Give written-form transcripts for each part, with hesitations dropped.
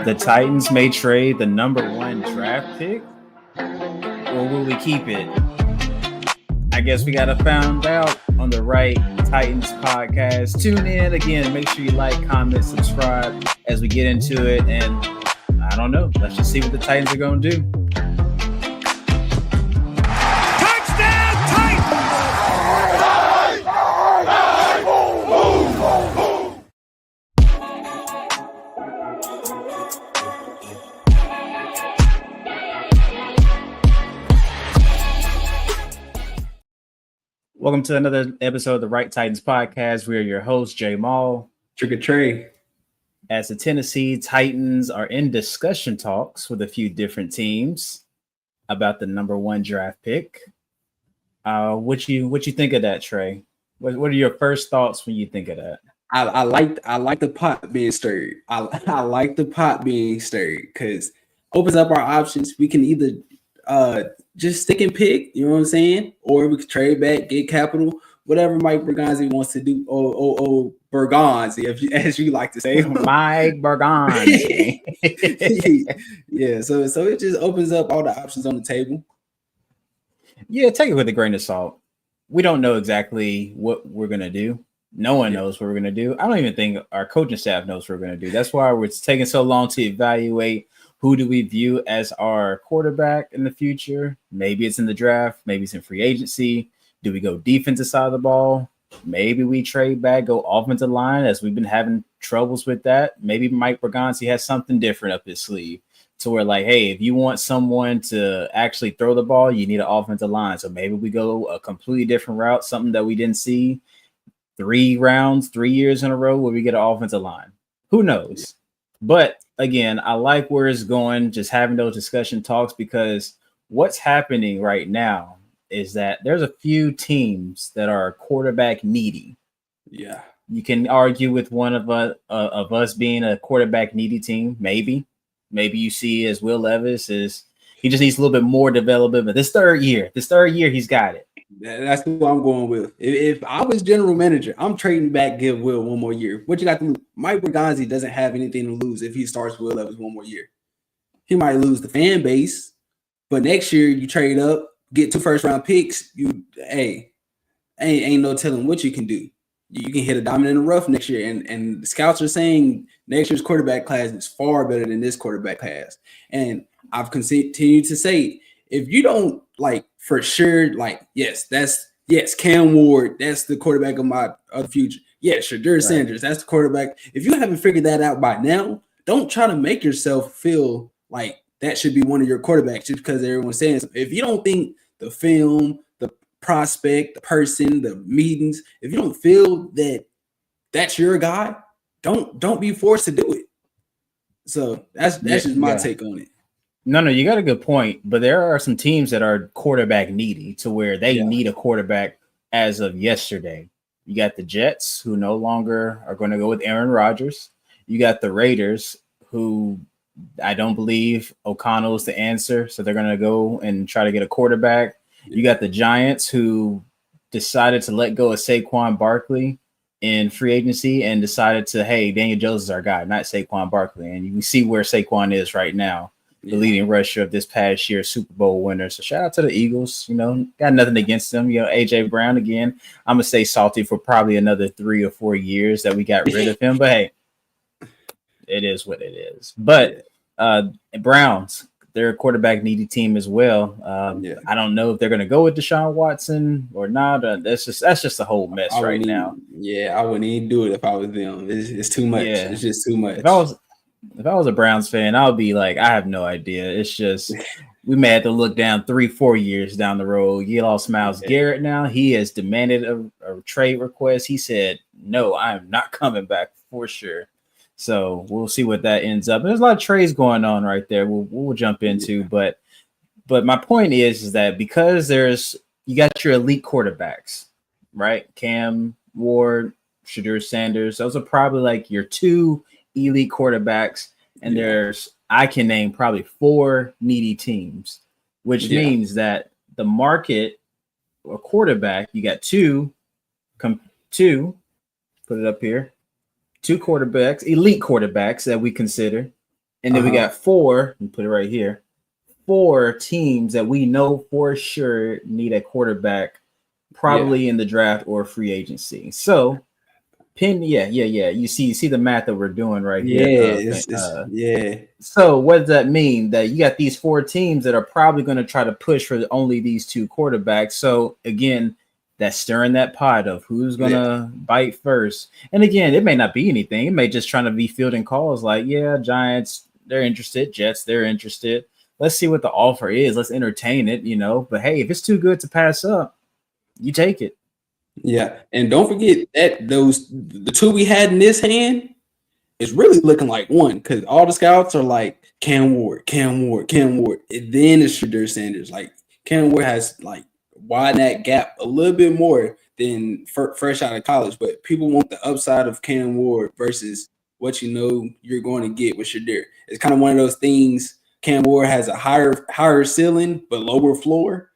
The Titans may trade the number one draft pick, or will we keep it? I guess we gotta find out on the Right Titans podcast. Tune in again. Make sure you like, comment, subscribe as we get into it. And I don't know. Let's just see what the Titans are gonna do. Welcome to another episode of the Right Titans podcast. We are your hosts, Jay Maul, Trigger Trey. As the Tennessee Titans are in discussion talks with a few different teams about the number one draft pick. What you think of that, Trey? What are your first thoughts when you think of that? I like the pot being stirred. I like the pot being stirred because opens up our options. We can either just stick and pick, you know what I'm saying? Or we could trade back, get capital, whatever Mike Berganzi wants to do. Berganzi, as you like to say. Mike Berganzi. Yeah, so it just opens up all the options on the table. Yeah, take it with a grain of salt. We don't know exactly what we're going to do. No one knows what we're going to do. I don't even think our coaching staff knows what we're going to do. That's why it's taking so long to evaluate who do we view as our quarterback in the future. Maybe it's in the draft. Maybe it's in free agency. Do we go defensive side of the ball? Maybe we trade back, go offensive line, as we've been having troubles with that. Maybe Mike Berganzi has something different up his sleeve to where, like, hey, if you want someone to actually throw the ball, you need an offensive line. So maybe we go a completely different route, something that we didn't see 3 years in a row where we get an offensive line. Who knows? But again, I like where it's going, just having those discussion talks, because what's happening right now is that there's a few teams that are quarterback needy. Yeah. You can argue with one of us being a quarterback needy team. Maybe you see as Will Levis is, he just needs a little bit more development. But this third year, he's got it. That's who I'm going with. If I was general manager, I'm trading back, give Will one more year. What you got to lose? Mike Berganzi doesn't have anything to lose if he starts Will Levis one more year. He might lose the fan base, but next year you trade up, get 2 first-round picks. Ain't no telling what you can do. You can hit a diamond in the rough next year, and the scouts are saying next year's quarterback class is far better than this quarterback class. And I've continued to say, if you don't for sure, Cam Ward, that's the quarterback of the future. Yeah, Shedeur Sanders, that's the quarterback. If you haven't figured that out by now, don't try to make yourself feel like that should be one of your quarterbacks just because everyone's saying so. If you don't think the film, the prospect, the person, the meetings, if you don't feel that that's your guy, don't be forced to do it. So that's just my take on it. No, you got a good point, but there are some teams that are quarterback needy to where they need a quarterback as of yesterday. You got the Jets, who no longer are going to go with Aaron Rodgers. You got the Raiders, who I don't believe O'Connell is the answer, so they're going to go and try to get a quarterback. You got the Giants, who decided to let go of Saquon Barkley in free agency and decided to, hey, Daniel Jones is our guy, not Saquon Barkley. And you can see where Saquon is right now. The leading rusher of this past year's Super Bowl winner. So shout out to the Eagles. Got nothing against them. AJ Brown again. I'm gonna stay salty for probably another 3 or 4 years that we got rid of him. But hey, it is what it is. But Browns, they're a quarterback needy team as well. I don't know if they're gonna go with Deshaun Watson or not. That's just a whole mess right now. Yeah, I wouldn't even do it if I was them. It's too much. Yeah. It's just too much. If I was a Browns fan, I would be like, I have no idea. It's just we may have to look down 3-4 years down the road. You lost Myles Garrett now. He has demanded a trade request. He said, no, I am not coming back for sure. So we'll see what that ends up. There's a lot of trades going on right there. We'll jump into, but my point is that because you got your elite quarterbacks, right? Cam Ward, Shedeur Sanders. Those are probably like your 2 elite quarterbacks, and I can name probably 4 needy teams, which means that the market or quarterback, you got two, put it up here, 2 quarterbacks, elite quarterbacks that we consider, And then we got 4, and put it right here, 4 teams that we know for sure need a quarterback, probably in the draft or free agency. So, you see the math that we're doing right here. So what does that mean? That you got these 4 teams that are probably going to try to push for only these 2 quarterbacks. So again, that's stirring that pot of who's going to bite first. And again, it may not be anything. It may just trying to be fielding calls like, yeah, Giants, they're interested. Jets, they're interested. Let's see what the offer is. Let's entertain it, But hey, if it's too good to pass up, you take it. Yeah. And don't forget that the 2 we had in this hand is really looking like 1, because all the scouts are like Cam Ward. And then it's Shedeur Sanders. Like Cam Ward has like widened that gap a little bit more than fresh out of college, but people want the upside of Cam Ward versus what you're going to get with Shedeur. It's kind of one of those things. Cam Ward has a higher ceiling but lower floor,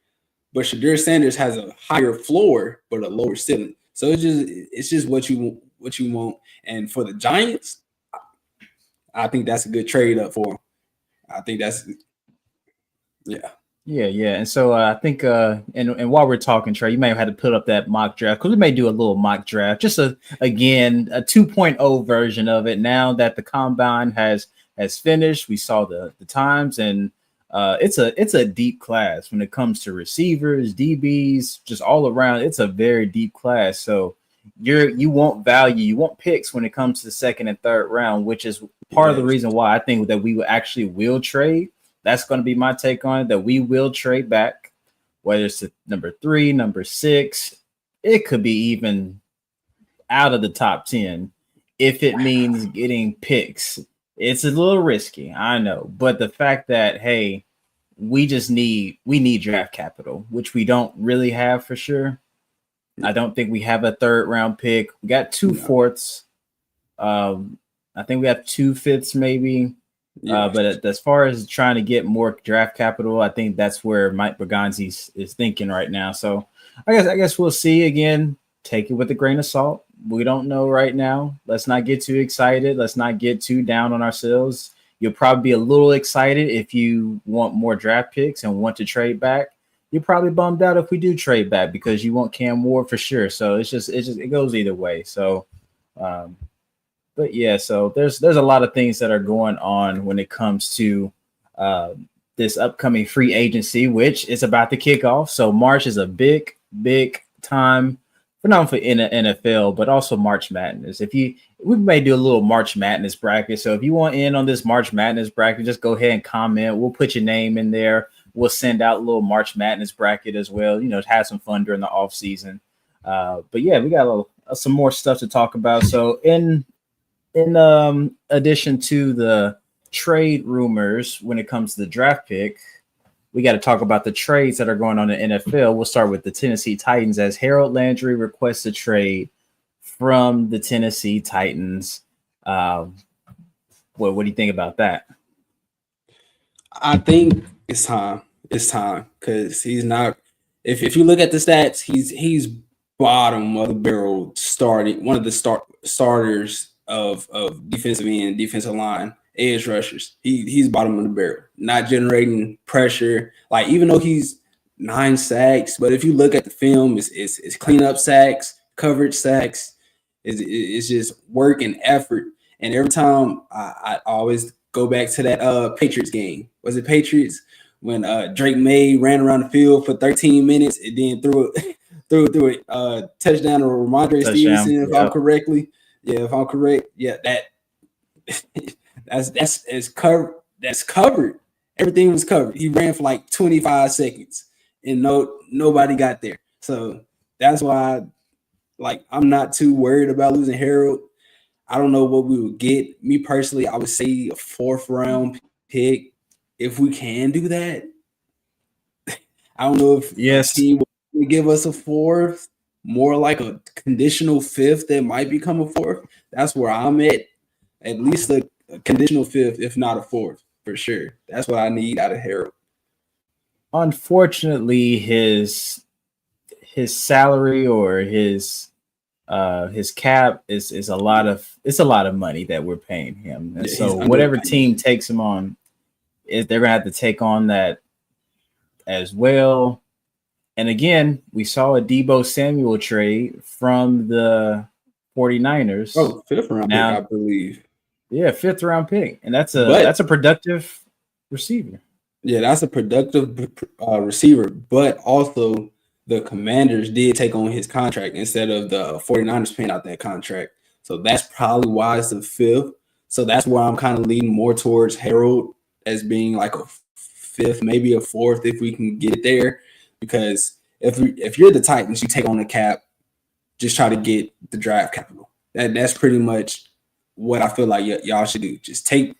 but Shedeur Sanders has a higher floor but a lower ceiling. So it's just what you want. And for the Giants, I think that's a good trade up for them. I think that's Yeah. And so I think and while we're talking, Trey, you may have had to put up that mock draft, because we may do a little mock draft, just a 2.0 version of it. Now that the combine has finished, we saw the times, and it's a deep class when it comes to receivers, DBs, just all around. It's a very deep class. So you want value, you want picks when it comes to the second and third round, which is part of the reason why I think that we will trade. That's going to be my take on it, that we will trade back, whether it's number 3, number 6. It could be even out of the top 10 if it means getting picks. It's a little risky, I know, but the fact that, hey, we need draft capital, which we don't really have for sure. I don't think we have a 3rd round pick. We got 2 fourths. I think we have 2 fifths maybe. But as far as trying to get more draft capital, I think that's where Mike Berganzi is thinking right now. So I guess we'll see. Again, take it with a grain of salt. We don't know right now. Let's not get too excited. Let's not get too down on ourselves. You'll probably be a little excited if you want more draft picks and want to trade back. You're probably bummed out if we do trade back because you want Cam Ward for sure. So it goes either way. So, but yeah, so there's a lot of things that are going on when it comes to this upcoming free agency, which is about to kick off. So March is a big time, but not for in the NFL, but also March Madness. We may do a little March Madness bracket. So if you want in on this March Madness bracket, just go ahead and comment. We'll put your name in there. We'll send out a little March Madness bracket as well, have some fun during the off season. But yeah, we got some more stuff to talk about. So in addition to the trade rumors when it comes to the draft pick, we got to talk about the trades that are going on in the NFL. We'll start with the Tennessee Titans, as Harold Landry requests a trade from the Tennessee Titans. What do you think about that? I think it's time. It's time, because he's not. If you look at the stats, he's bottom of the barrel starting, one of the starters of defensive end, defensive line, edge rushers. He's bottom of the barrel, not generating pressure. Like, even though he's 9 sacks, but if you look at the film, it's cleanup sacks, coverage sacks. It's just work and effort. And every time I always go back to that Patriots game. Was it Patriots when Drake May ran around the field for 13 minutes and then threw a touchdown to Ramondre Stevenson, if I'm correctly. Yeah, if I'm correct. Yeah, that's covered. That's covered. Everything was covered. He ran for like 25 seconds and nobody got there. So that's why I'm not too worried about losing Harold. I don't know what we would get. Me personally, I would say a 4th round pick if we can do that. I don't know if the team will give us a 4th, more like a conditional 5th that might become a 4th. That's where I'm at least a conditional 5th, if not a 4th, for sure. That's what I need out of Harold. Unfortunately, his salary or his his cap is a lot of money that we're paying him, and Yeah, so whatever team takes him on, they're gonna have to take on that as well. And again, we saw a Deebo Samuel trade from the 49ers. Oh, fifth round pick, I believe. Yeah, 5th round pick, and that's a productive receiver. Yeah, that's a productive receiver, but also the Commanders did take on his contract instead of the 49ers paying out that contract. So that's probably why it's the 5th. So that's why I'm kind of leaning more towards Harold as being like a 5th, maybe a 4th if we can get it there. Because if you're the Titans, you take on the cap, just try to get the draft capital. That's pretty much what I feel like y'all should do. Just take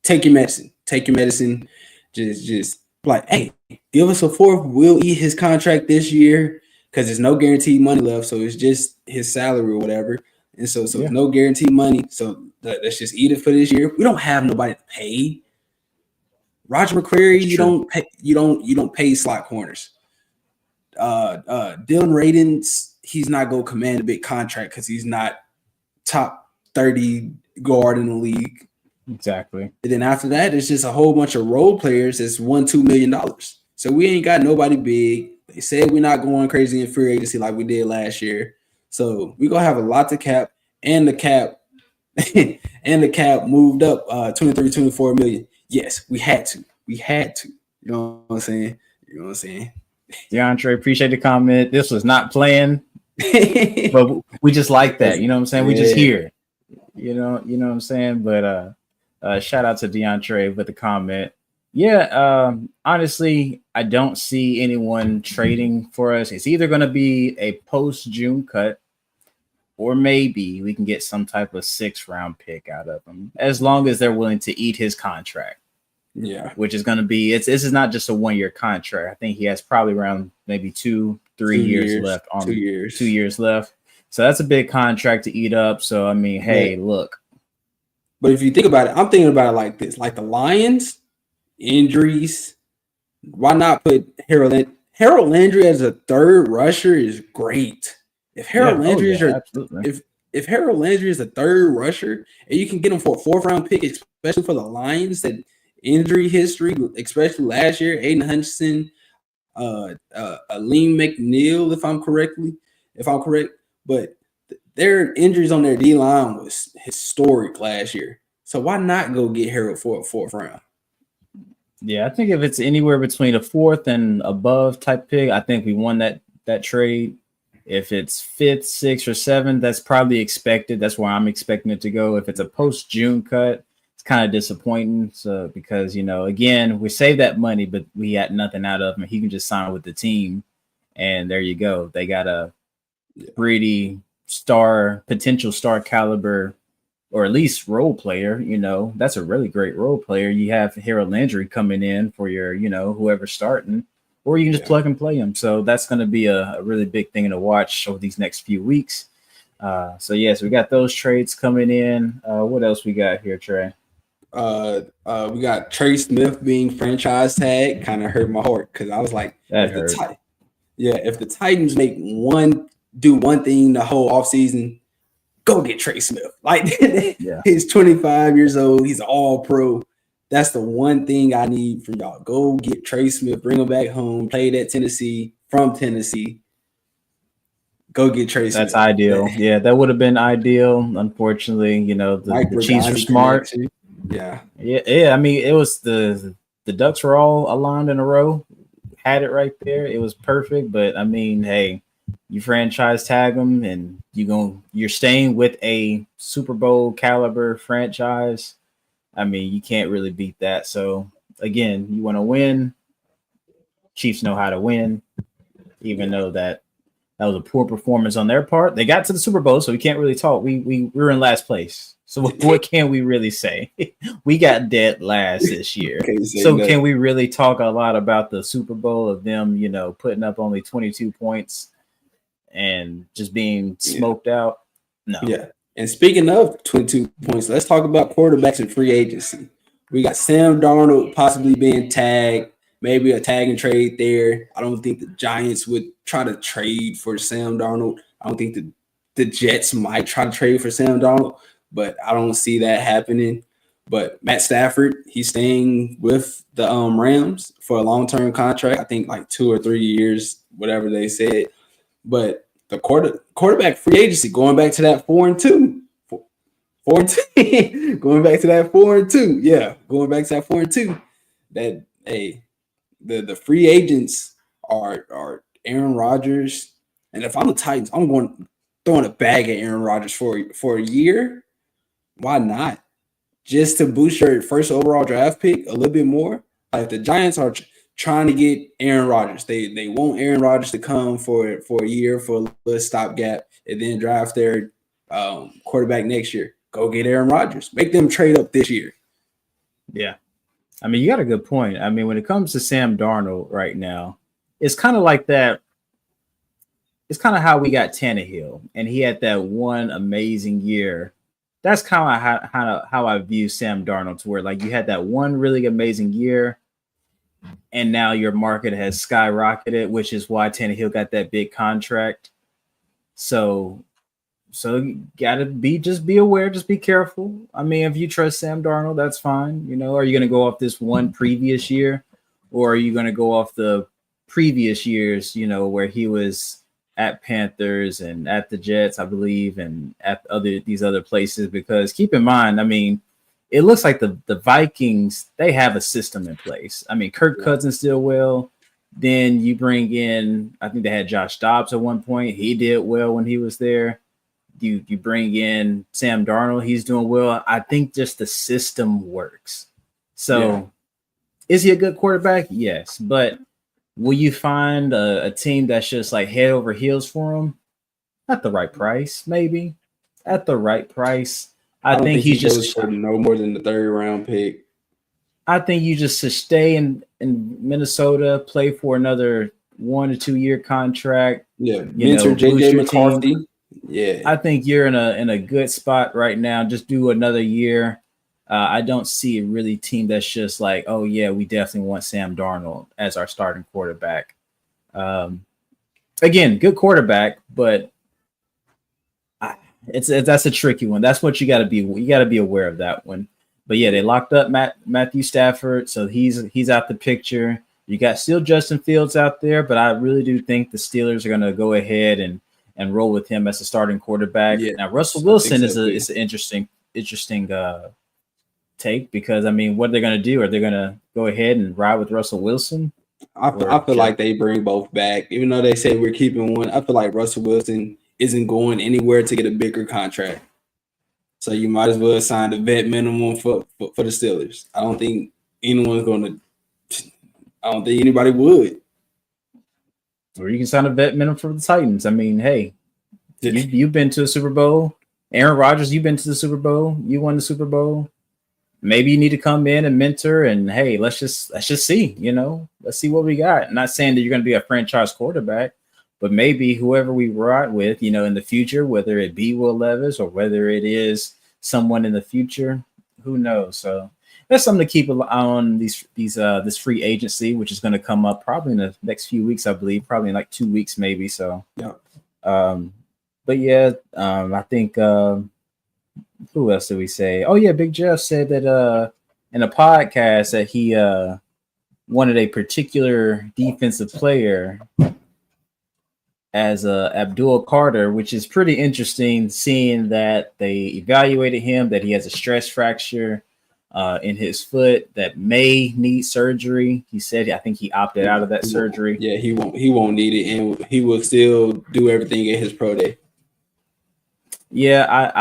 your medicine. Take your medicine. Just like, hey, give us a 4th. We'll eat his contract this year because there's no guaranteed money left. So it's just his salary or whatever. And so there's no guaranteed money. So let's just eat it for this year. We don't have nobody to pay. Roger McCreary, you don't pay slot corners. Dylan Radins, he's not gonna command a big contract because he's not top 30 guard in the league. Exactly. And then after that, it's just a whole bunch of role players that's $1-2 million. So we ain't got nobody big. They said we're not going crazy in free agency like we did last year. So we're gonna have a lot to cap, and the cap and the cap moved up 23-24 million. Yes, we had to. We had to. You know what I'm saying? You know what I'm saying? DeAndre, appreciate the comment. This was not planned, but we just like that. You know what I'm saying? We just hear. You know what I'm saying? But shout out to DeAndre with the comment. Yeah, honestly, I don't see anyone trading for us. It's either going to be a post-June cut, or maybe we can get some type of 6th round pick out of them, as long as they're willing to eat his contract. Yeah, which is going to be this is not just a 1-year contract. I think he has probably around maybe 2-3 years left. 2 years. 2 years left. So that's a big contract to eat up. So I mean, hey, look. But if you think about it, I'm thinking about it like this: like the Lions, injuries. Why not put Harold Landry as a 3rd rusher is great. If Harold Landry is if Harold Landry is a 3rd rusher and you can get him for a 4th round pick, especially for the Lions that injury history, especially last year, Aiden Hutchinson, Aleem McNeil, if I'm correct, but their injuries on their D-line was historic last year. So why not go get Harold for a 4th round? Yeah, I think if it's anywhere between a 4th and above type pick, I think we won that trade. If it's 5th, 6th, or 7th, that's probably expected. That's where I'm expecting it to go. If it's a post-June cut, it's kind of disappointing. So because, again, we saved that money, but we had nothing out of him. He can just sign with the team, and there you go. They got a pretty potential star caliber, or at least role player. That's a really great role player. You have Harold Landry coming in for your, whoever's starting, or you can just plug and play him. So that's going to be a really big thing to watch over these next few weeks. So yes, we got those trades coming in. What else we got here, Trey? We got Trey Smith being franchise tag. Kind of hurt my heart because I was like, if the Titans do one thing the whole offseason, go get Trey Smith. Like, he's 25 years old. He's all pro. That's the one thing I need from y'all. Go get Trey Smith, bring him back home, played at Tennessee, from Tennessee. Go get Trey Smith. That's ideal. Yeah, that would have been ideal. Unfortunately, the Chiefs are smart. Yeah. I mean, it was the Ducks were all aligned in a row. Had it right there. It was perfect. But I mean, hey, you franchise tag them, and you're staying with a Super Bowl caliber franchise. I mean, you can't really beat that. So again, you want to win. Chiefs know how to win, even though that was a poor performance on their part. They got to the Super Bowl, so we can't really talk. We were in last place. So what can we really say? We got dead last this year. Can we really talk a lot about the Super Bowl of them, putting up only 22 points and just being smoked out? No. Yeah. And speaking of 22 points, let's talk about quarterbacks in free agency. We got Sam Darnold possibly being tagged, maybe a tag and trade there. I don't think the Giants would try to trade for Sam Darnold. I don't think the Jets might try to trade for Sam Darnold, but I don't see that happening. But Matt Stafford, he's staying with the Rams for a long-term contract. I think like 2 or 3 years, whatever they said. But the quarterback free agency, going back to that 4-2. 4-2. Going back to that 4-2. Yeah, going back to that 4-2. That the free agents are Aaron Rodgers. And if I'm the Titans, I'm throwing a bag at Aaron Rodgers for a year. Why not? Just to boost your first overall draft pick a little bit more. Like the Giants are trying to get Aaron Rodgers. They want Aaron Rodgers to come for a year for a little stopgap and then draft their quarterback next year. Go get Aaron Rodgers. Make them trade up this year. Yeah. I mean, you got a good point. I mean, when it comes to Sam Darnold right now, it's kind of like that. It's kind of how we got Tannehill, and he had that one amazing year. That's kind of how I view Sam Darnold, to where like you had that one really amazing year, and now your market has skyrocketed, which is why Tannehill got that big contract. So you gotta be aware, just be careful. I mean, if you trust Sam Darnold, that's fine. You know, are you gonna go off this one previous year, or are you gonna go off the previous years? You know, where he was at Panthers and at the Jets, I believe, and at these other places. Because keep in mind, I mean, it looks like the Vikings, they have a system in place. I mean, Kirk Cousins did well. Then you bring in, I think they had Josh Dobbs at one point. He did well when he was there. You bring in Sam Darnold, he's doing well. I think just the system works. So is he a good quarterback? Yes. But will you find a team that's just like head over heels for him? At the right price, maybe. At the right price. I think he just for no more than the 3rd round pick. I think you just to stay in Minnesota, play for another 1 to 2 year contract. Yeah, mentor JJ McCarthy. Team. Yeah, I think you're in a good spot right now. Just do another year. I don't see a really team that's just like, oh yeah, we definitely want Sam Darnold as our starting quarterback. Again, good quarterback, but that's a tricky one. That's what you got to be. You got to be aware of that one. But yeah, they locked up Matthew Stafford, so he's out the picture. You got still Justin Fields out there, but I really do think the Steelers are going to go ahead and roll with him as a starting quarterback. Yeah, now Russell Wilson is an interesting take, because I mean, what are they going to do? Are they going to go ahead and ride with Russell Wilson? I feel like they bring both back, even though they say we're keeping one. I feel like Russell Wilson isn't going anywhere to get a bigger contract, so you might as well sign the vet minimum for the Steelers. I don't think anyone's going to. I don't think anybody would. Or you can sign a vet minimum for the Titans. I mean, hey, you've been to a Super Bowl. Aaron Rodgers, you've been to the Super Bowl. You won the Super Bowl. Maybe you need to come in and mentor, and hey, let's just see, let's see what we got. I'm not saying that you're going to be a franchise quarterback, but maybe whoever we ride with, in the future, whether it be Will Levis or whether it is someone in the future, who knows? So that's something to keep an eye on, this free agency, which is going to come up probably in the next few weeks, I believe, probably in like 2 weeks, maybe. So, yeah. But yeah, I think. Who else did we say? Oh yeah, Big Jeff said that in a podcast that he wanted a particular defensive player as Abdul Carter, which is pretty interesting, seeing that they evaluated him, that he has a stress fracture in his foot that may need surgery. He said, I think he opted out of that surgery. Yeah, he won't need it, and he will still do everything at his pro day. Yeah,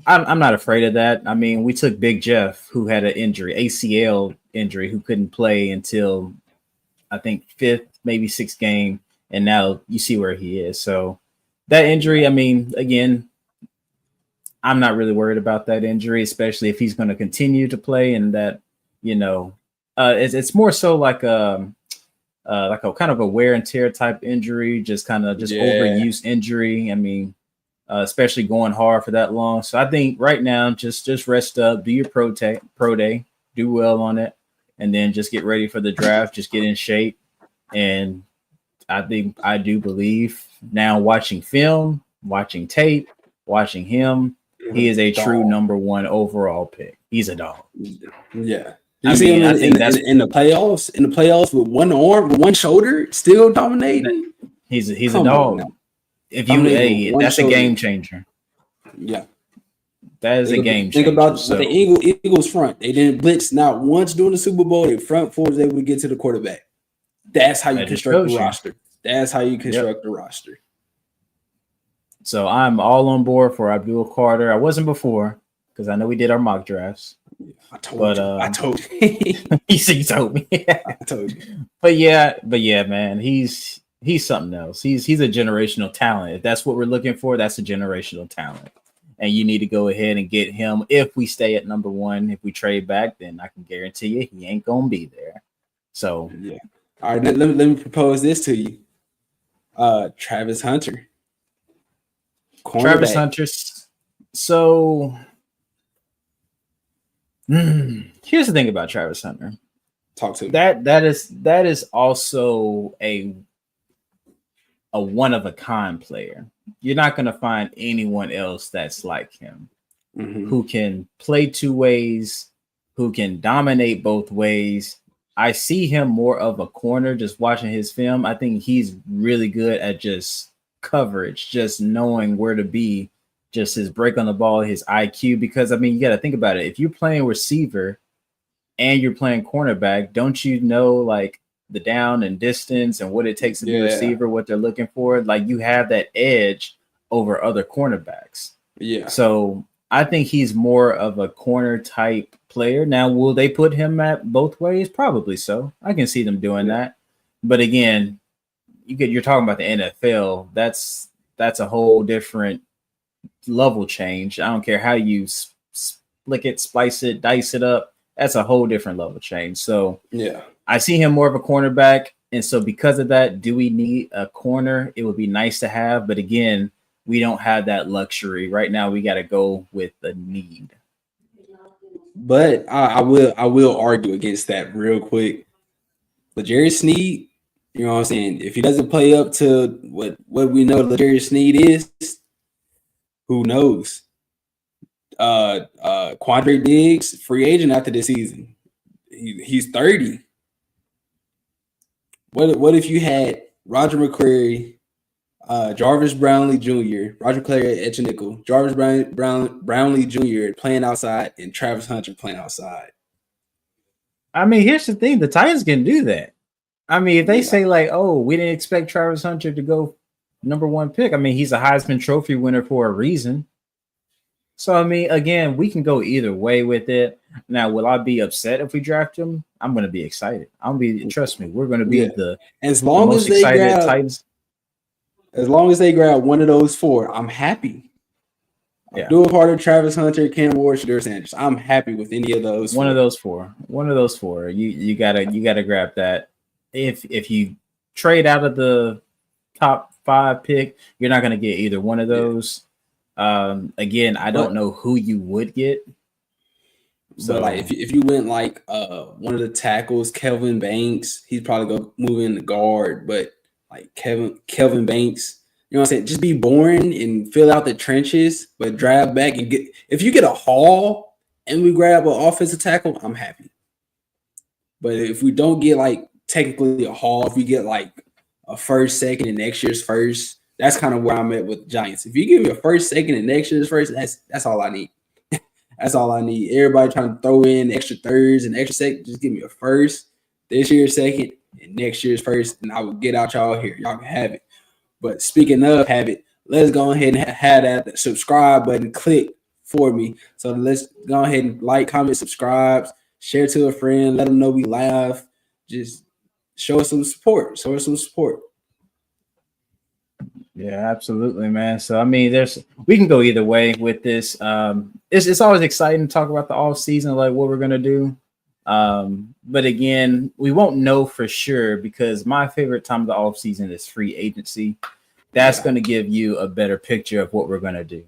I'm not afraid of that. I mean, we took Big Jeff, who had an injury, ACL injury, who couldn't play until I think 5th, maybe 6th game. And now you see where he is. So that injury, I mean, again, I'm not really worried about that injury, especially if he's going to continue to play. And that, it's more so like a kind of a wear and tear type injury, just overuse injury. I mean, especially going hard for that long. So I think right now, just rest up, do your pro day, do well on it, and then just get ready for the draft, just get in shape. And I do believe now, watching film, watching tape, Watching him, he is a true number one overall pick. He's a dog. Yeah. You see him in the playoffs? In the playoffs with one arm, with one shoulder, still dominating. He's a dog. If you, that's a game changer. Yeah, that is a game changer. Think about the Eagles front. They didn't blitz not once during the Super Bowl. Their front four was able to get to the quarterback. That's how you construct the roster. That's how you construct the roster. So I'm all on board for Abdul Carter. I wasn't before because I know we did our mock drafts. I told you. He told me. I told you. But yeah, man, he's something else. He's a generational talent. If that's what we're looking for, that's a generational talent. And you need to go ahead and get him. If we stay at number one, if we trade back, then I can guarantee you he ain't gonna be there. So yeah. All right, let me propose this to you. Travis Hunter. Travis Hunter. So here's the thing about Travis Hunter. Talk to me. That is also a one of a kind player. You're not going to find anyone else that's like him, who can play two ways, who can dominate both ways. I see him more of a corner just watching his film. I think he's really good at just coverage, just knowing where to be, just his break on the ball, his IQ. Because, I mean, you got to think about it. If you're playing receiver and you're playing cornerback, don't you know, like, the down and distance and what it takes to be a receiver, what they're looking for? Like, you have that edge over other cornerbacks. Yeah. So I think he's more of a corner type player. Now, will they put him at both ways? Probably so. I can see them doing that. But again, you're talking about the NFL. That's a whole different level change. I don't care how you split it, splice it, dice it up. That's a whole different level change. So yeah, I see him more of a cornerback. And so because of that, do we need a corner? It would be nice to have. But again, we don't have that luxury. Right now, we got to go with the need. But I will argue against that real quick. L'Jarius Sneed, you know what I'm saying? If he doesn't play up to what we know L'Jarius Sneed is, who knows? Quandre Diggs, free agent after this season. He's 30. What if you had Roger McCreary, Jarvis Brownlee Jr., Roger McCreary at your nickel, Jarvis Brownlee Jr. playing outside, and Travis Hunter playing outside? I mean, here's the thing: the Titans can do that. I mean, if they say like, "Oh, we didn't expect Travis Hunter to go number one pick," I mean, he's a Heisman Trophy winner for a reason. So, I mean, again, we can go either way with it. Now, will I be upset if we draft him? I'm going to be excited. Trust me, we're going to be the most excited Titans. As long as they grab one of those four, I'm happy. Yeah. Abdul Carter, Travis Hunter, Cam Ward, Shedeur Sanders. I'm happy with any of those. One of those four. You gotta grab that. If you trade out of the top 5 pick, you're not gonna get either one of those. Again, I don't know who you would get. So like if you went like one of the tackles, Kelvin Banks, he's probably gonna move in the guard, but like Kelvin Banks, you know what I'm saying? Just be boring and fill out the trenches, but drive back and get. If you get a haul and we grab an offensive tackle, I'm happy. But if we don't get like technically a haul, if we get like a first, second, and next year's first, that's kind of where I'm at with the Giants. If you give me a first, second, and next year's first, that's all I need. That's all I need. Everybody trying to throw in extra thirds and extra second, just give me a first, this year's second, and next year's first, and I will get out y'all here. Y'all can have it. But speaking of have it, let's go ahead and have that subscribe button click for me. So let's go ahead and like, comment, subscribe, share to a friend, let them know we live. Just show us some support. Yeah, absolutely, man. So I mean, we can go either way with this. It's always exciting to talk about the off season, like what we're gonna do. But again, we won't know for sure because my favorite time of the off season is free agency. That's going to give you a better picture of what we're going to do.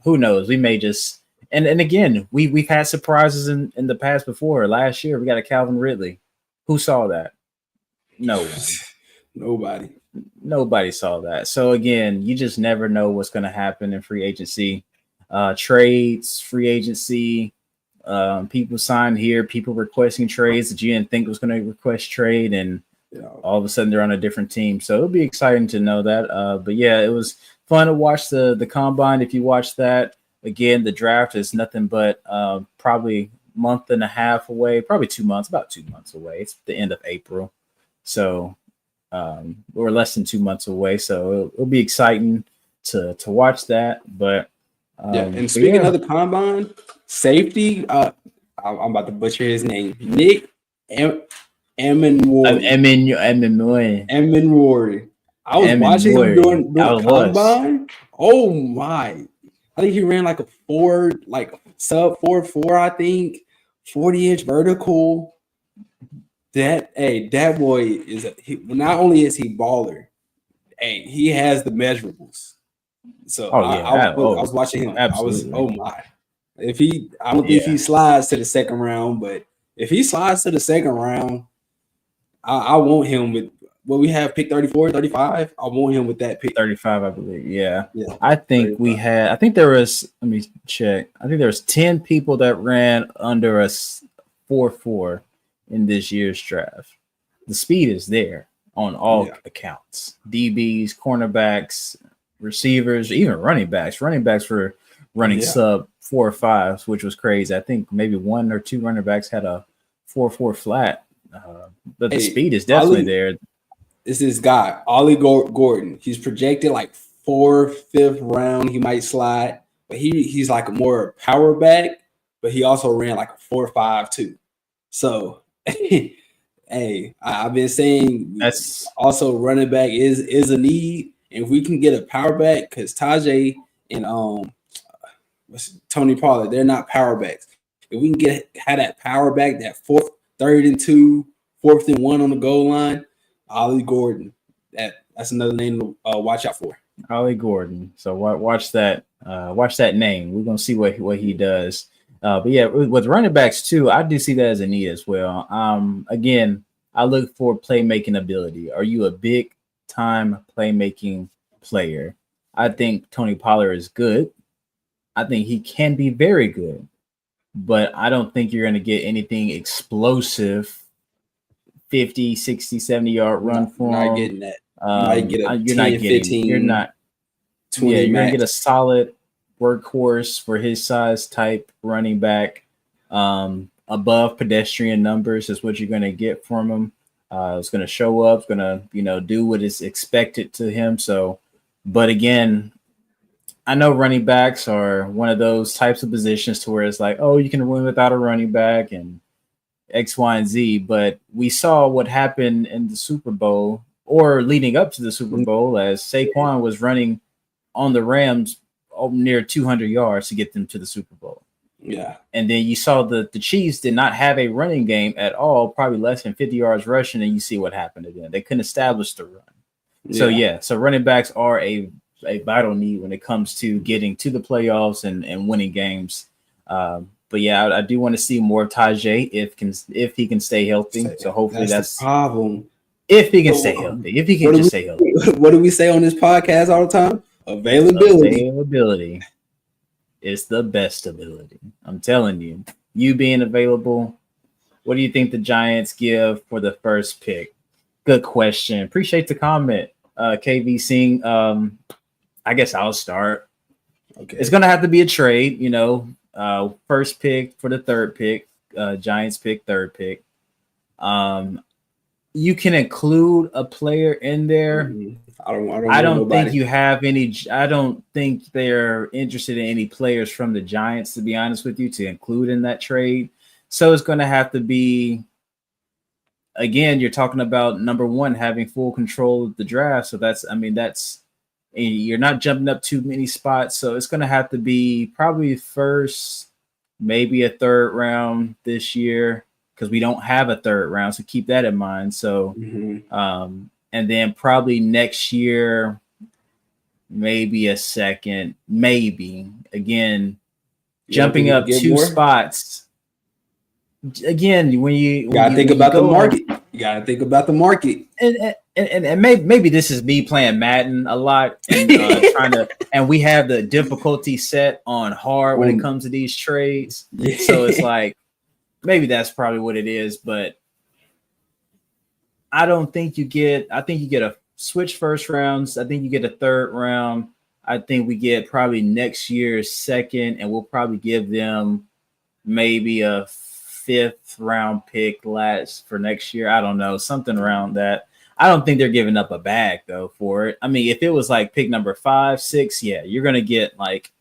Who knows? We may just and again, we've had surprises in the past before. Last year, we got a Calvin Ridley. Who saw that? No one. Nobody. Nobody saw that. So again, you just never know what's going to happen in free agency, trades, free agency. People sign here, people requesting trades that you didn't think was going to request trade, and all of a sudden they're on a different team. So it'll be exciting to know that. But yeah, it was fun to watch the combine. If you watch that again, the draft is nothing but probably month and a half away, probably 2 months, about 2 months away. It's the end of April. So we're less than 2 months away. So it'll be exciting to watch that. But and speaking of the combine, safety, I'm about to butcher his name. Nick Amenwori. I was watching him during the combine. Oh my. I think he ran like a sub 4.4, I think, 40-inch vertical. That boy is not only is he baller, he has the measurables. So I was watching him. Absolutely. I was, oh my. I don't think he slides to the second round, but if he slides to the second round, I want him with what we have pick 34, 35. I want him with that pick 35, I believe. Yeah. I think 35. I think there was, let me check. I think there was 10 people that ran under a 4.4 in this year's draft. The speed is there on all accounts. DBs, cornerbacks, receivers, even running backs. Running backs were running sub 4.5s, which was crazy. I think maybe one or two running backs had a 4.4 flat. But the speed is definitely there. It's this guy, Ollie Gordon. He's projected like 4th, 5th round. He might slide, but he's like a more power back, but he also ran like a 4.5 too. So, I've been saying that's also running back is a need. And if we can get a power back, because Tajay and Tony Pollard, they're not power backs. If we can have that power back, that 4th, 3rd and 2, 4th and 1 on the goal line, Ollie Gordon. That's another name to watch out for. Ollie Gordon. So watch that. Watch that name. We're gonna see what he does. But yeah, with running backs too, I do see that as a need as well. Again, I look for playmaking ability. Are you a big time playmaking player? I think Tony Pollard is good. I think he can be very good, but I don't think you're going to get anything explosive 50, 60, 70-yard run for him. Not getting that. You're not getting 15, you're not 20 you're going to get a solid workhorse for his size type running back. Above pedestrian numbers is what you're going to get from him. It's going to show up, it's going to, do what is expected to him. So, but again, I know running backs are one of those types of positions to where it's like, oh, you can win without a running back and X, Y, and Z. But we saw what happened in the Super Bowl or leading up to the Super Bowl as Saquon was running on the Rams near 200 yards to get them to the Super Bowl. Yeah. And then you saw the Chiefs did not have a running game at all, probably less than 50 yards rushing, and you see what happened to them. They couldn't establish the run. So running backs are a vital need when it comes to getting to the playoffs and winning games. But yeah, I do want to see more of Tajay if he can stay healthy. So hopefully that's the problem. If he can stay healthy. If he can just stay healthy. What do we say on this podcast all the time? Availability is the best ability. I'm telling you. You being available. What do you think the Giants give for the first pick? Good question. Appreciate the comment. KV Singh. I guess I'll start. Okay. It's gonna have to be a trade, first pick for the third pick, Giants pick, third pick. You can include a player in there. Mm-hmm. I don't think you have any. I don't think they're interested in any players from the Giants, to be honest with you, to include in that trade. So it's going to have to be, again, you're talking about number one, having full control of the draft. So that's you're not jumping up too many spots. So it's going to have to be probably first, maybe a third round this year, because we don't have a third round. So keep that in mind. So, and then probably next year, maybe a second, maybe again, jumping up two spots. Again, when you gotta think about the market. You gotta think about the market. and maybe this is me playing Madden a lot and trying to, and we have the difficulty set on hard when it comes to these trades. Yeah. So it's like maybe that's probably what it is, but I don't think you get. I think you get a switch first rounds. I think you get a third round. I think we get probably next year's second, and we'll probably give them maybe a 5th round pick last for next year. I don't know, something around that. I don't think they're giving up a bag though for it. I mean, if it was like pick number 5, 6, yeah, you're gonna get like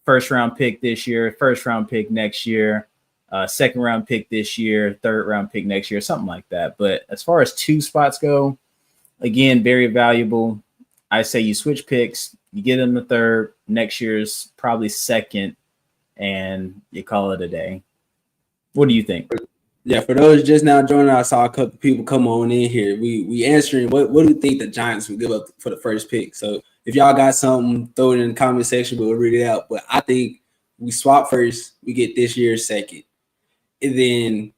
1st round pick this year, 1st round pick next year, 2nd round pick this year, 3rd round pick next year, something like that. But as far as 2 spots go, again, very valuable. I say you switch picks, you get them the 3rd, next year's probably 2nd, and you call it a day. What do you think? Yeah, for those just now joining, I saw a couple people come on in here. We answering what do you think the Giants would give up for the 1st pick? So if y'all got something, throw it in the comment section. We'll read it out. But I think we swap 1st, we get this year's 2nd, and then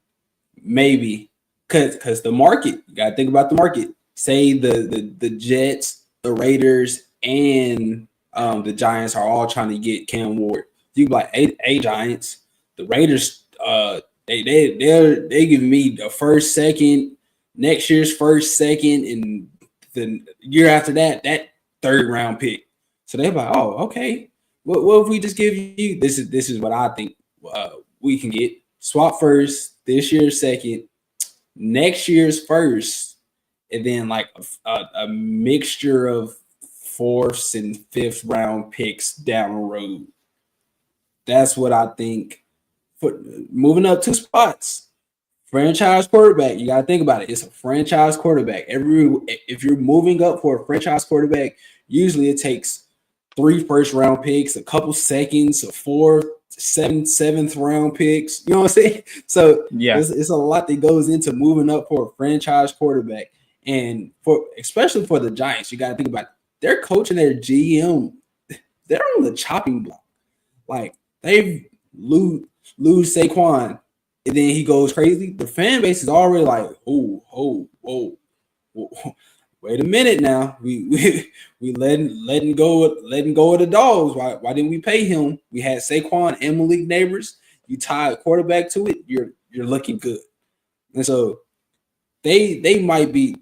maybe because the market, you gotta think about the market. Say the Jets, the Raiders, and the Giants are all trying to get Cam Ward. You be like, hey Giants, the Raiders, they're giving me the 1st, 2nd, next year's 1st, 2nd, and the year after that 3rd round pick. So they're like, oh, okay. What if we just give you this is what I think we can get. Swap 1st, this year's 2nd, next year's 1st, and then like a mixture of 4th and 5th round picks down the road. That's what I think. For moving up 2 spots, franchise quarterback. You gotta think about it. It's a franchise quarterback. If you're moving up for a franchise quarterback, usually it takes 3 1st round picks, a couple seconds, a 4th, 7th round picks. You know what I'm saying? So yeah, it's a lot that goes into moving up for a franchise quarterback, and especially for the Giants, you gotta think about it. Their coach and their GM, they're on the chopping block. Like they lose Saquon, and then he goes crazy. The fan base is already like, whoa, wait a minute now. We letting go of the dogs. Why didn't we pay him? We had Saquon and Malik Neighbors. You tie a quarterback to it, you're looking good. And so they might be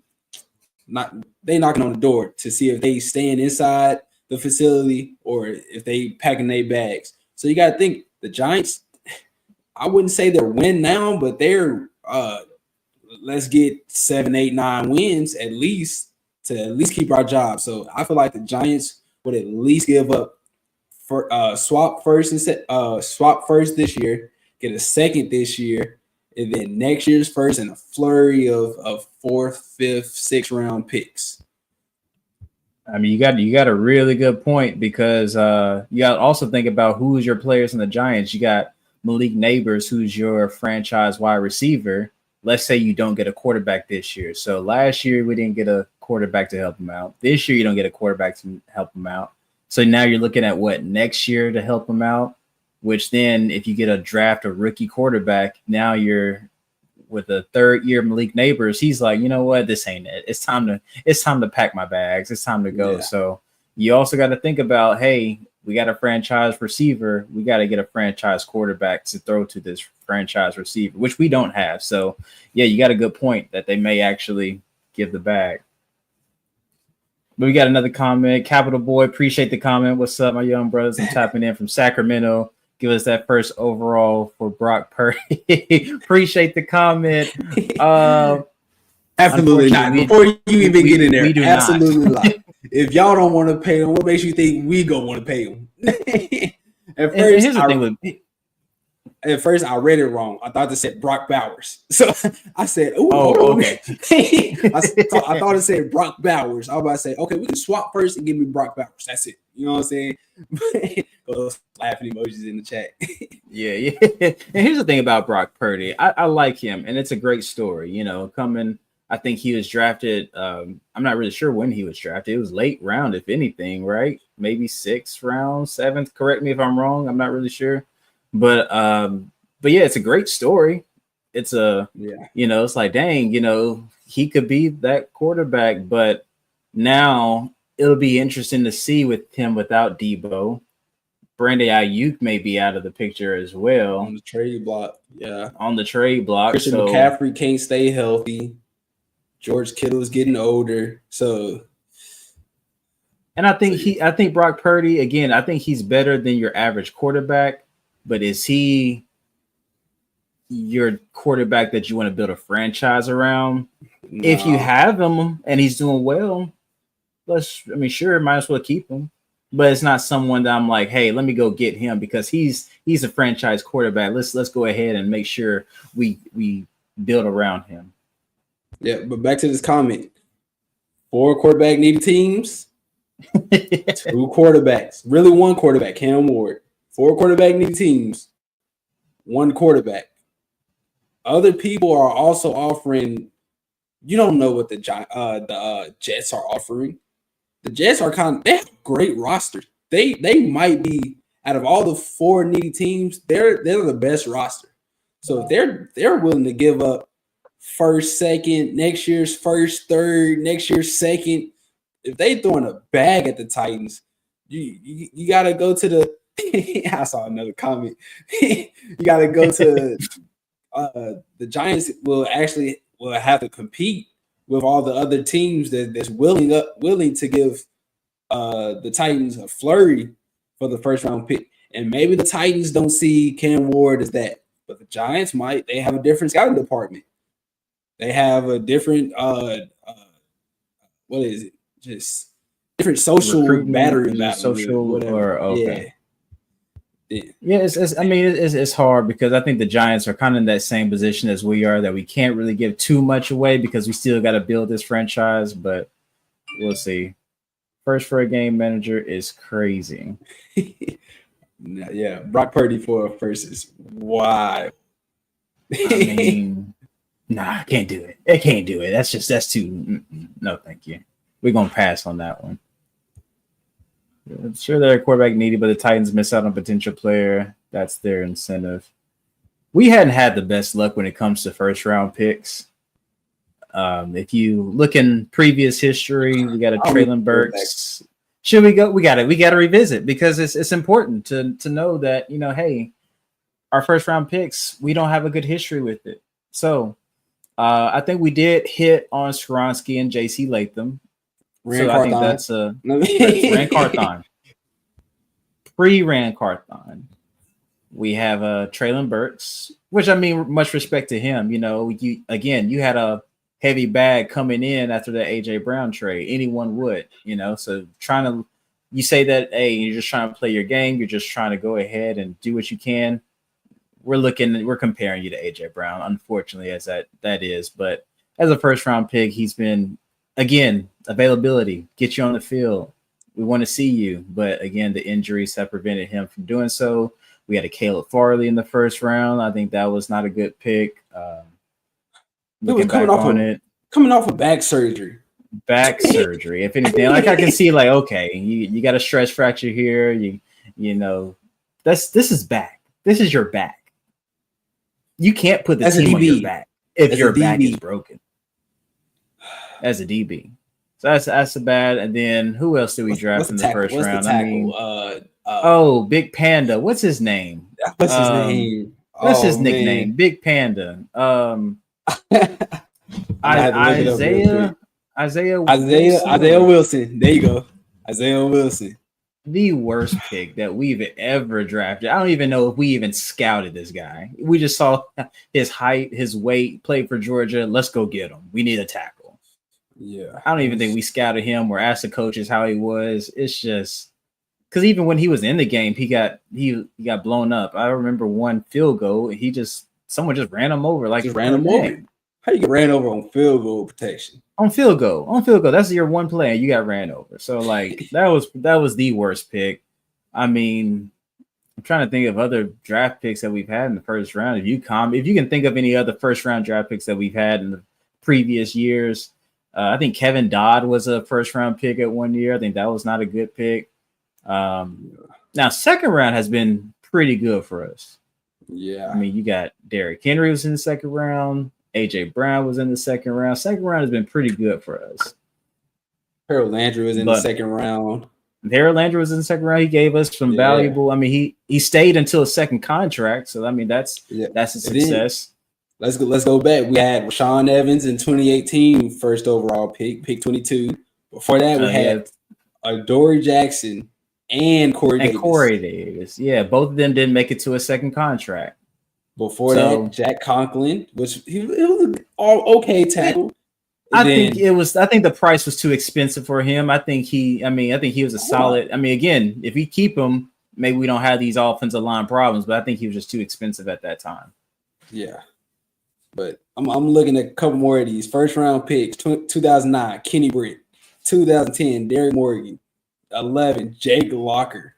they knocking on the door to see if they staying inside the facility or if they packing their bags. So you got to think the Giants, I wouldn't say they're win now, but they're let's get 7, 8, 9 wins at least to keep our job. So I feel like the Giants would at least give up for swap first this year, get a 2nd this year, and then next year's 1st and a flurry of 4th, 5th, 6th round picks. I mean, you got a really good point because you got to also think about who's your players in the Giants. You got Malik Neighbors, who's your franchise wide receiver. Let's say you don't get a quarterback this year. So last year we didn't get a quarterback to help him out. This year you don't get a quarterback to help him out. So now you're looking at what next year to help him out, which then if you get a draft a rookie quarterback, now you're with a 3rd year Malik Neighbors. He's like, you know what, this ain't it. It's time to pack my bags. It's time to go. Yeah. So you also got to think about, hey, we got a franchise receiver. We got to get a franchise quarterback to throw to this franchise receiver, which we don't have. So yeah, you got a good point that they may actually give the bag. But we got another comment. Capital Boy, appreciate the comment. What's up, my young brothers? I'm tapping in from Sacramento. Give us that 1st overall for Brock Purdy. Appreciate the comment. Absolutely not. Before you even get in there, absolutely not. If y'all don't want to pay him, what makes you think we gonna want to pay him? At first, I read it wrong. I thought it said Brock Bowers. So I said, okay. I thought it said Brock Bowers. I was about to say, okay, we can swap 1st and give me Brock Bowers. That's it. You know what I'm saying? Those laughing emojis in the chat. Yeah. And here's the thing about Brock Purdy. I like him, and it's a great story. You know, I think he was drafted. I'm not really sure when he was drafted. It was late round, if anything, right? Maybe 6th round, 7th. Correct me if I'm wrong. I'm not really sure. But yeah, it's a great story. It's it's like, dang, he could be that quarterback, but now it'll be interesting to see with him without Debo. Brandon Ayuk may be out of the picture as well on the trade block. Yeah, on the trade block. Christian McCaffrey can't stay healthy. George Kittle's getting older, so. And I think Brock Purdy, again, I think he's better than your average quarterback, but is he your quarterback that you want to build a franchise around? No. If you have him and he's doing well, sure, might as well keep him. But it's not someone that I'm like, hey, let me go get him because he's a franchise quarterback. Let's go ahead and make sure we build around him. Yeah, but back to this comment. 4 quarterback needy teams, 2 quarterbacks. Really 1 quarterback, Cam Ward. 4 quarterback needy teams, 1 quarterback. Other people are also offering. You don't know what the Jets are offering. The Jets are they have great rosters. They might be, out of all the 4 needy teams, they're the best roster. So if they're willing to give up first, second, next year's first, third, next year's second, if they throwing a bag at the Titans, you gotta go to the. I saw another comment. You gotta go to the Giants will have to compete with all the other teams that's willing to give the Titans a flurry for the first round pick. And maybe the Titans don't see Cam Ward as that, but the Giants might. They have a different scouting department. They have a different what is it? Just different social battery, social whatever. Or okay. Yeah, it's hard because I think the Giants are kind of in that same position as we are, that we can't really give too much away because we still got to build this franchise, but we'll see. First for a game manager is crazy. Yeah, Brock Purdy for a first is wild. I can't do it. I can't do it. That's too. No, thank you. We're gonna pass on that one. I'm sure they're a quarterback needed, but the Titans miss out on a potential player. That's their incentive. We hadn't had the best luck when it comes to first round picks. If you look in previous history, we got a Traylon Burks. Should we go? We got to revisit because it's important to know that, hey, our first round picks, we don't have a good history with it. So I think we did hit on Skoronski and JC Latham. I think that's Ran Carthon. Pre-Ran Carthon. We have Traylon Burks, which much respect to him. You had a heavy bag coming in after the AJ Brown trade. Anyone would, so you say that, hey, you're just trying to play your game. You're just trying to go ahead and do what you can. We're comparing you to AJ Brown, unfortunately, as that is, but as a first round pick, he's been, again, availability, get you on the field. We want to see you. But again, the injuries have prevented him from doing so. We had a Caleb Farley in the first round. I think that was not a good pick. Coming off of back surgery. If anything, I can see okay, you got a stress fracture here. This is back. This is your back. You can't put the team on your back if your back is broken. As a DB. So that's a bad. And then who else did we draft in the first round? Big Panda. What's his name? What's his name? What's his nickname? Big Panda. Isaiah Wilson. There you go. Isaiah Wilson. The worst pick that we've ever drafted. I don't even know if we even scouted this guy. We just saw his height, his weight, played for Georgia. Let's go get him. We need a tackle. Yeah. I don't even think we scouted him or asked the coaches how he was. It's just because even when he was in the game, he got blown up. I remember one field goal. Someone just ran him over. How you get ran over on field goal protection? On field goal. That's your one play and you got ran over. So that was the worst pick. I'm trying to think of other draft picks that we've had in the first round. If you can think of any other first round draft picks that we've had in the previous years, I think Kevin Dodd was a first round pick at one year. I think that was not a good pick. Now second round has been pretty good for us. Yeah. You got Derrick Henry was in the second round. AJ Brown was in the second round. Second round has been pretty good for us. Harold Landry was in the second round. Harold Landry was in the second round. He gave us some valuable. I mean, he stayed until a second contract. So I mean, that's a success. Let's go back. We had Rashaan Evans in 2018, first overall pick 22. Before that, we had Adoree Jackson and Corey Davis. Yeah, both of them didn't make it to a second contract. Before that, Jack Conklin, which he was an okay tackle. I think the price was too expensive for him. I think he was a solid. I mean, again, if we keep him, maybe we don't have these offensive line problems. But I think he was just too expensive at that time. Yeah, but I'm looking at a couple more of these first round picks. 2009, Kenny Britt. 2010, Derek Morgan. 11, Jake Locker.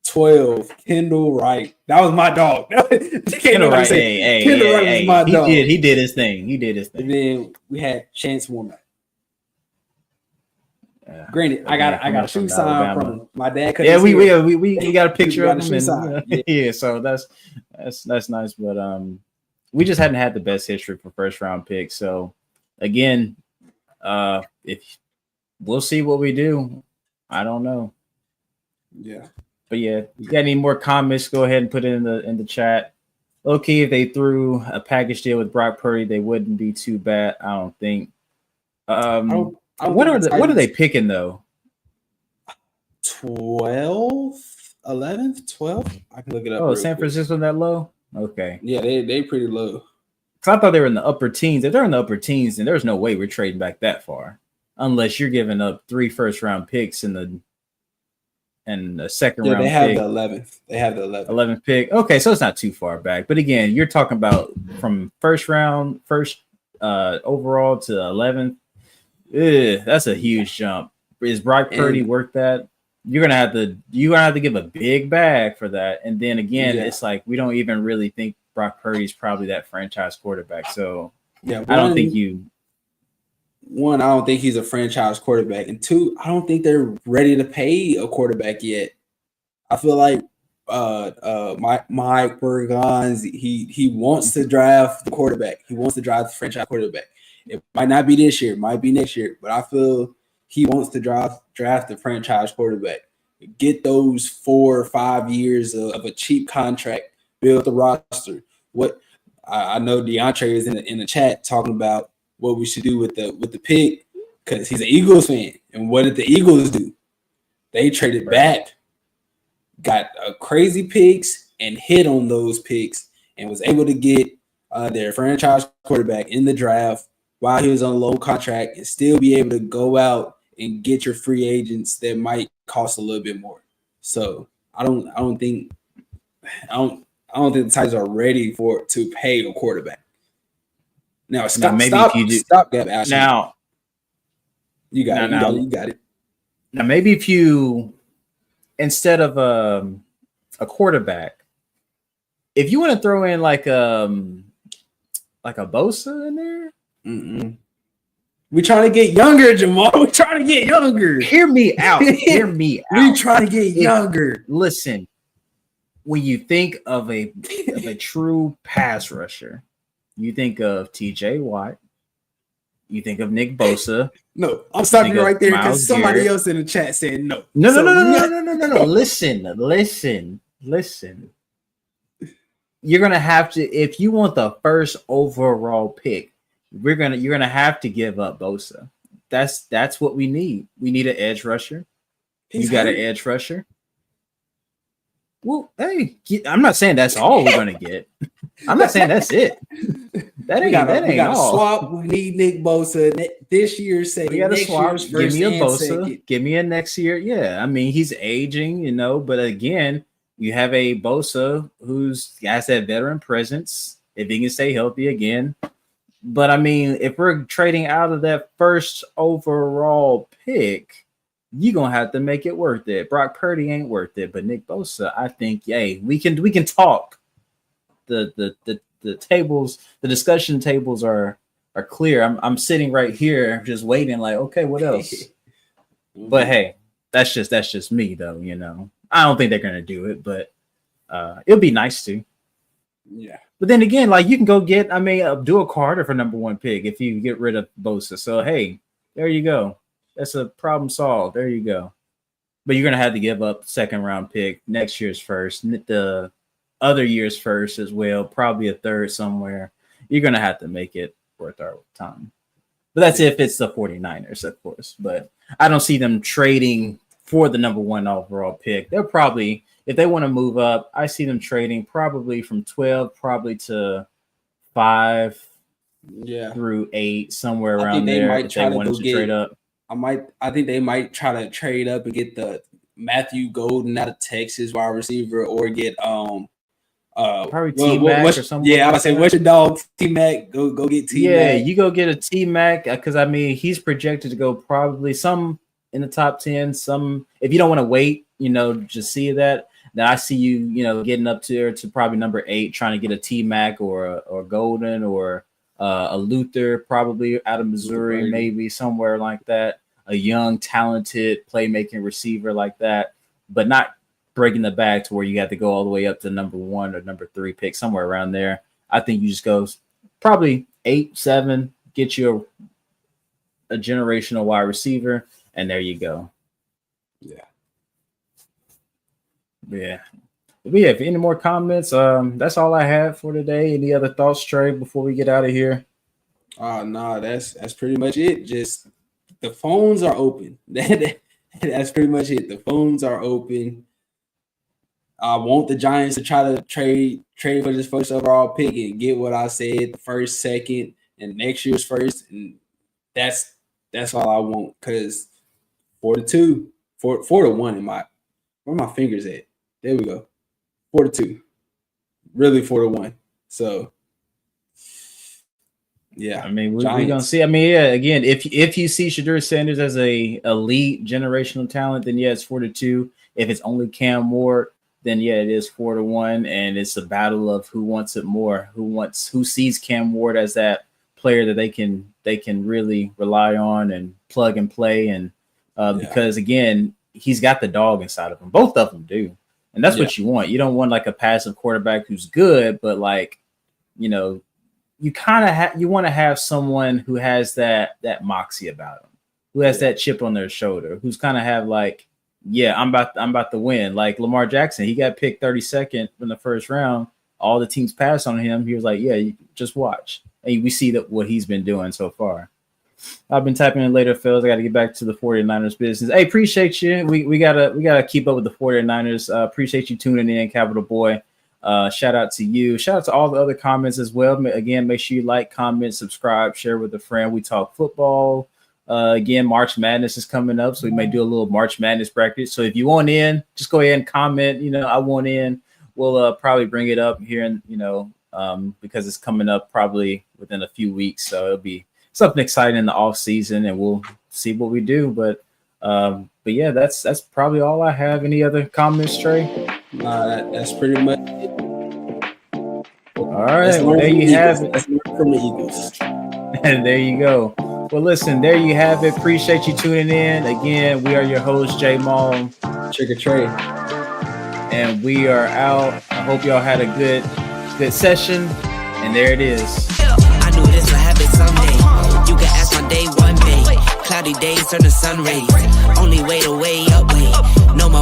12, Kendall Wright. That was my dog. Kendall Wright, Kendall Wright was my dog. He did his thing. And then we had Chance Warmack. Granted, I got a shoe sign from my dad. Yeah, we got a picture of him. Yeah, so that's nice. But we just hadn't had the best history for first round picks. So again, if we'll see what we do. I don't know. Yeah. But yeah, you got any more comments? Go ahead and put it in the chat. Okay, if they threw a package deal with Brock Purdy, they wouldn't be too bad. I don't think. What are they picking though? 12th, 11th, 12th. I can look it up. Oh, San Francisco that low? Okay. Yeah, they pretty low. Because I thought they were in the upper teens. If they're in the upper teens, then there's no way we're trading back that far, unless you're giving up 3 first round picks in the second round. They have the 11th. They have the 11th pick. Okay, so it's not too far back. But again, you're talking about from first overall to 11th. That's a huge jump. Is Brock Purdy worth that? You're gonna have to give a big bag for that. And then again, it's like we don't even really think Brock Purdy's probably that franchise quarterback. So I don't think One, I don't think he's a franchise quarterback. And two, I don't think they're ready to pay a quarterback yet. I feel like Mike Burgons, he wants to draft the quarterback. He wants to draft the franchise quarterback. It might not be this year, it might be next year, but I feel he wants to draft the franchise quarterback. Get those 4 or 5 years of a cheap contract, build the roster. What I know DeAndre is in the chat talking about what we should do with the pick, because he's an Eagles fan. And what did the Eagles do? They traded back, got crazy picks, and hit on those picks, and was able to get their franchise quarterback in the draft while he was on a low contract, and still be able to go out and get your free agents that might cost a little bit more. So I don't think the Titans are ready to pay a quarterback. Now stop gap Ashley. Now you got it. You got it. Now maybe if you, instead of a quarterback, if you want to throw in like a Bosa in there. We're trying to get younger, Jamal. We're trying to get younger. Hear me out. We're trying to get younger. Listen, when you think of a true pass rusher, you think of TJ Watt. You think of Nick Bosa. No, I'm stopping you right there because somebody else in the chat said no. No. Listen. You're gonna have to, if you want the first overall pick, you're gonna have to give up Bosa. That's what we need. We need an edge rusher. You got an edge rusher. Well, hey, I'm not saying that's all we're gonna get. I'm not saying that's it. That ain't all. Swap. We need Nick Bosa this year. Say we got to swap. Give me a Bosa. Second. Give me a next year. Yeah, I mean he's aging, but again, you have a Bosa who's has that veteran presence. If he can stay healthy again, but I mean, if we're trading out of that first overall pick, you're gonna have to make it worth it. Brock Purdy ain't worth it, but Nick Bosa, I think, we can talk. The tables, the discussion tables are clear. I'm sitting right here just waiting, like, okay, what else? But hey, that's just me though, I don't think they're gonna do it, but it'll be nice to. Yeah, But then again, like you can go get, Abdul Carter for number 1 pick if you get rid of Bosa. So hey, there you go. That's a problem solved. There you go. But you're gonna have to give up 2nd round pick, next year's first, the other year's first as well, probably a 3rd somewhere. You're gonna have to make it worth our time. But that's if it's the 49ers, of course. But I don't see them trading for the number 1 overall pick. They'll probably, if they want to move up, I see them trading probably from 12 probably to 5 through 8, somewhere around there. If they wanted to trade up. I think they might try to trade up and get the Matthew Golden out of Texas wide receiver, or get probably T-Mac or something. Yeah, I was saying, what's your dog? T-Mac. Go get T-Mac. Yeah, you go get a T-Mac, because he's projected to go probably some in the top 10. Some, if you don't want to wait, just see that. Then I see you, getting up to probably number 8, trying to get a T-Mac or Golden or a Luther, probably out of Missouri, maybe somewhere like that. A young, talented playmaking receiver like that, but not breaking the back to where you got to go all the way up to number 1 or number 3 pick, somewhere around there. I think you just go probably 8, 7, get you a generational wide receiver, and there you go. Yeah. But yeah, if any more comments, that's all I have for today. Any other thoughts, Trey, before we get out of here? No, that's pretty much it. Just the phones are open. That's pretty much it. The phones are open. I want the Giants to try to trade for this 1st overall pick and get what I said, the 1st, 2nd, and next year's 1st. And that's all I want, because 4-2, 4-1 where my fingers at? There we go. 4-2. Really 4-1. So yeah. We're gonna see. Again, if you see Shedeur Sanders as a elite generational talent, then yeah, it's 4-2. If it's only Cam Ward, then yeah, it is 4-1, and it's a battle of who wants it more, who sees Cam Ward as that player that they can really rely on and plug and play, and because again, he's got the dog inside of him. Both of them do, and that's what you want. You don't want like a passive quarterback who's good, but like, you kind of you want to have someone who has that moxie about him, who has that chip on their shoulder, who's kind of have like, yeah, I'm about to win. Like Lamar Jackson, he got picked 32nd in the 1st round. All the teams passed on him. He was like, yeah, you just watch. And we see that what he's been doing so far. I've been typing in later, Phils. I got to get back to the 49ers business. Hey, appreciate you. We gotta keep up with the 49ers. Appreciate you tuning in, Capital Boy. Shout out to you. Shout out to all the other comments as well. Again, make sure you like, comment, subscribe, share with a friend. We talk football. Again, March Madness is coming up, so we may do a little March Madness bracket. So if you want in, just go ahead and comment. I want in. We'll probably bring it up here, and because it's coming up probably within a few weeks, so it'll be something exciting in the off season, and we'll see what we do. But yeah, that's probably all I have. Any other comments, Trey? That's pretty much it. All right, well, there you have it. That's from the Eagles. And there you go. Well, listen, there you have it. Appreciate you tuning in. Again, we are your hosts, J Maul, Trigger Trey, and we are out. I hope y'all had a good session. And there it is. I knew this would happen someday. You can ask my day one day. Cloudy days turn to sun rays. Only way to way up way. No more.